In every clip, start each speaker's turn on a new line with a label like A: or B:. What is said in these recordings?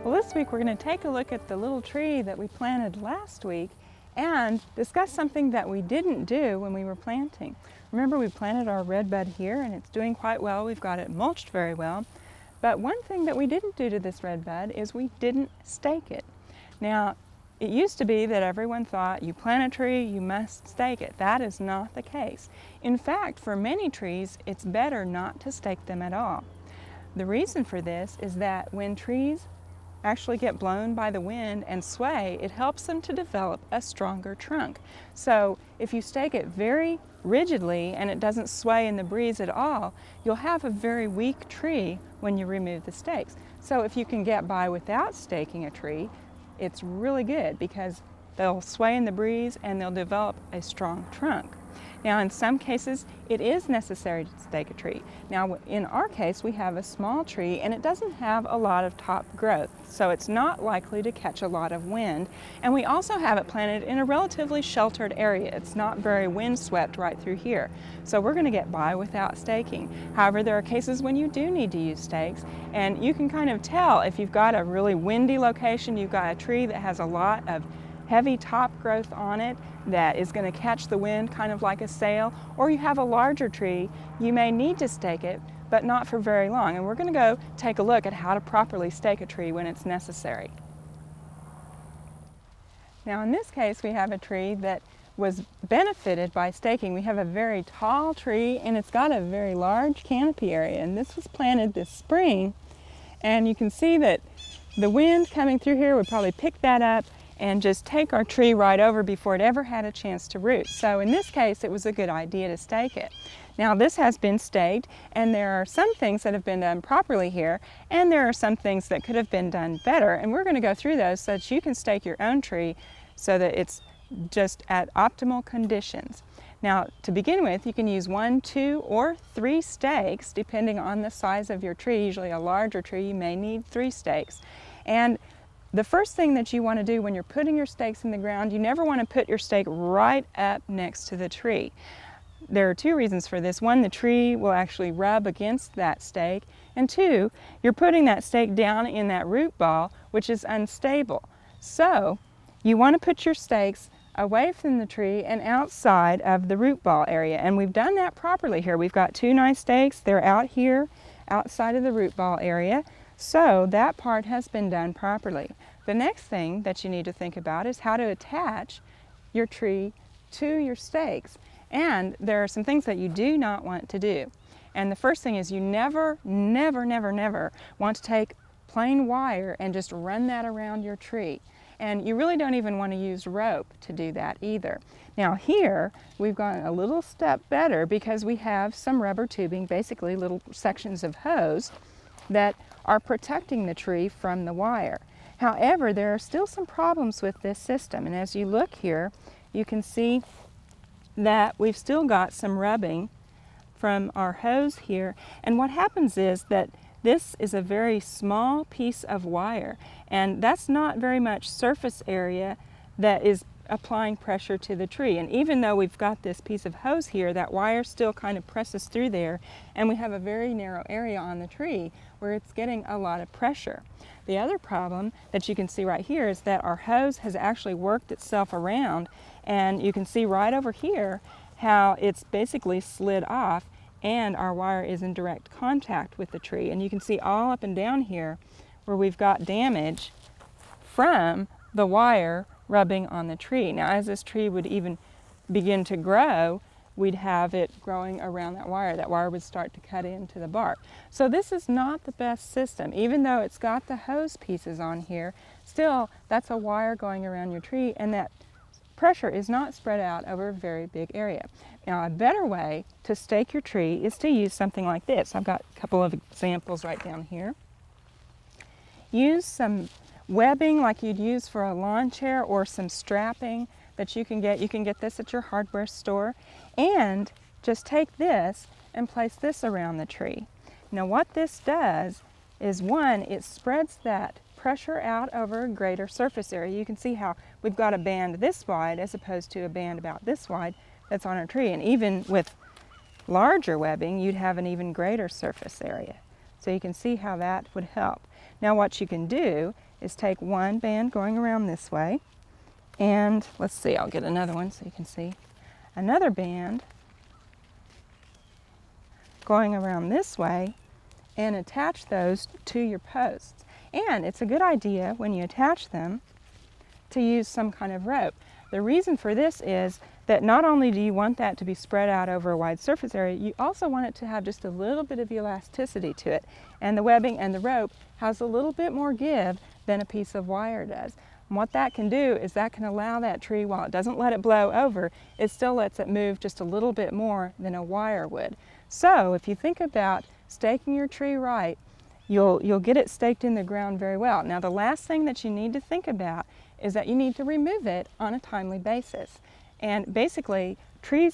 A: Well, this week we're going to take a look at the little tree that we planted last week and discuss something that we didn't do when we were planting. Remember, we planted our red bud here and it's doing quite well. We've got it mulched very well. But one thing that we didn't do to this red bud is we didn't stake it. Now, it used to be that everyone thought you plant a tree, you must stake it. That is not the case. In fact, for many trees, it's better not to stake them at all. The reason for this is that when trees actually get blown by the wind and sway, it helps them to develop a stronger trunk. So if you stake it very rigidly and it doesn't sway in the breeze at all, you'll have a very weak tree when you remove the stakes. So if you can get by without staking a tree, it's really good because they'll sway in the breeze and they'll develop a strong trunk. Now, in some cases, it is necessary to stake a tree. Now, in our case, we have a small tree and it doesn't have a lot of top growth, so it's not likely to catch a lot of wind. And we also have it planted in a relatively sheltered area. It's not very windswept right through here. So we're going to get by without staking. However, there are cases when you do need to use stakes, and you can kind of tell if you've got a really windy location, you've got a tree that has a lot of heavy top growth on it that is going to catch the wind kind of like a sail, or you have a larger tree, you may need to stake it, but not for very long. And we're going to go take a look at how to properly stake a tree when it's necessary. Now, in this case, we have a tree that was benefited by staking. We have a very tall tree and it's got a very large canopy area, and this was planted this spring, and you can see that the wind coming through here would probably pick that up and just take our tree right over before it ever had a chance to root. So in this case, it was a good idea to stake it. Now, this has been staked, and there are some things that have been done properly here, and there are some things that could have been done better, and we're going to go through those so that you can stake your own tree so that it's just at optimal conditions. Now, to begin with, you can use 1, 2, or 3 stakes, depending on the size of your tree. Usually a larger tree, you may need 3 stakes. And the first thing that you want to do when you're putting your stakes in the ground, you never want to put your stake right up next to the tree. There are 2 reasons for this. 1, the tree will actually rub against that stake, and 2, you're putting that stake down in that root ball, which is unstable. So you want to put your stakes away from the tree and outside of the root ball area, and we've done that properly here. We've got 2 nice stakes. They're out here outside of the root ball area. So that part has been done properly. The next thing that you need to think about is how to attach your tree to your stakes. And there are some things that you do not want to do. And the first thing is you never, never, never, never want to take plain wire and just run that around your tree. And you really don't even want to use rope to do that either. Now here, we've gone a little step better because we have some rubber tubing, basically little sections of hose, that are protecting the tree from the wire. However, there are still some problems with this system, and as you look here, you can see that we've still got some rubbing from our hose here, and what happens is that this is a very small piece of wire, and that's not very much surface area that is applying pressure to the tree. And even though we've got this piece of hose here, that wire still kind of presses through there, and we have a very narrow area on the tree where it's getting a lot of pressure. The other problem that you can see right here is that our hose has actually worked itself around, and you can see right over here how it's basically slid off and our wire is in direct contact with the tree. And you can see all up and down here where we've got damage from the wire rubbing on the tree. Now, as this tree would even begin to grow, we'd have it growing around that wire. That wire would start to cut into the bark. So this is not the best system. Even though it's got the hose pieces on here, still that's a wire going around your tree, and that pressure is not spread out over a very big area. Now, a better way to stake your tree is to use something like this. I've got a couple of examples right down here. Use some webbing like you'd use for a lawn chair, or some strapping that you can get. You can get this at your hardware store, and just take this and place this around the tree. Now, what this does is, 1, it spreads that pressure out over a greater surface area. You can see how we've got a band this wide as opposed to a band about this wide that's on our tree, and even with larger webbing you'd have an even greater surface area. So you can see how that would help. Now what you can do is take one band going around this way, and let's see, I'll get another one so you can see. Another band going around this way, and attach those to your posts. And it's a good idea when you attach them to use some kind of rope. The reason for this is that not only do you want that to be spread out over a wide surface area, you also want it to have just a little bit of elasticity to it. And the webbing and the rope has a little bit more give than a piece of wire does. And what that can do is that can allow that tree, while it doesn't let it blow over, it still lets it move just a little bit more than a wire would. So if you think about staking your tree right, you'll get it staked in the ground very well. Now the last thing that you need to think about is that you need to remove it on a timely basis. And basically,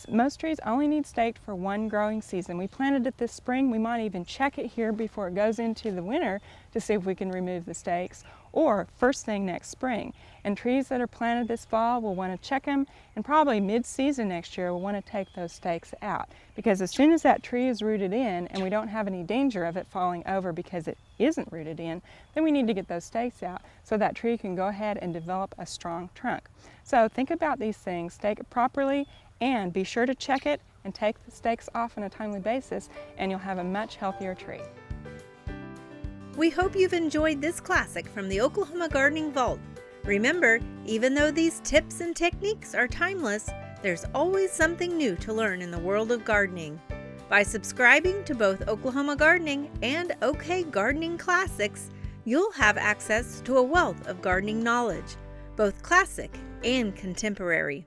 A: most trees only need staked for one growing season. We planted it this spring. We might even check it here before it goes into the winter to see if we can remove the stakes, or first thing next spring. And trees that are planted this fall, we'll want to check them, and probably mid-season next year we'll want to take those stakes out, because as soon as that tree is rooted in and we don't have any danger of it falling over because it isn't rooted in, then we need to get those stakes out so that tree can go ahead and develop a strong trunk. So think about these things, stake it properly, and be sure to check it and take the stakes off on a timely basis, and you'll have a much healthier tree.
B: We hope you've enjoyed this classic from the Oklahoma Gardening Vault. Remember, even though these tips and techniques are timeless, there's always something new to learn in the world of gardening. By subscribing to both Oklahoma Gardening and OK Gardening Classics, you'll have access to a wealth of gardening knowledge, both classic and contemporary.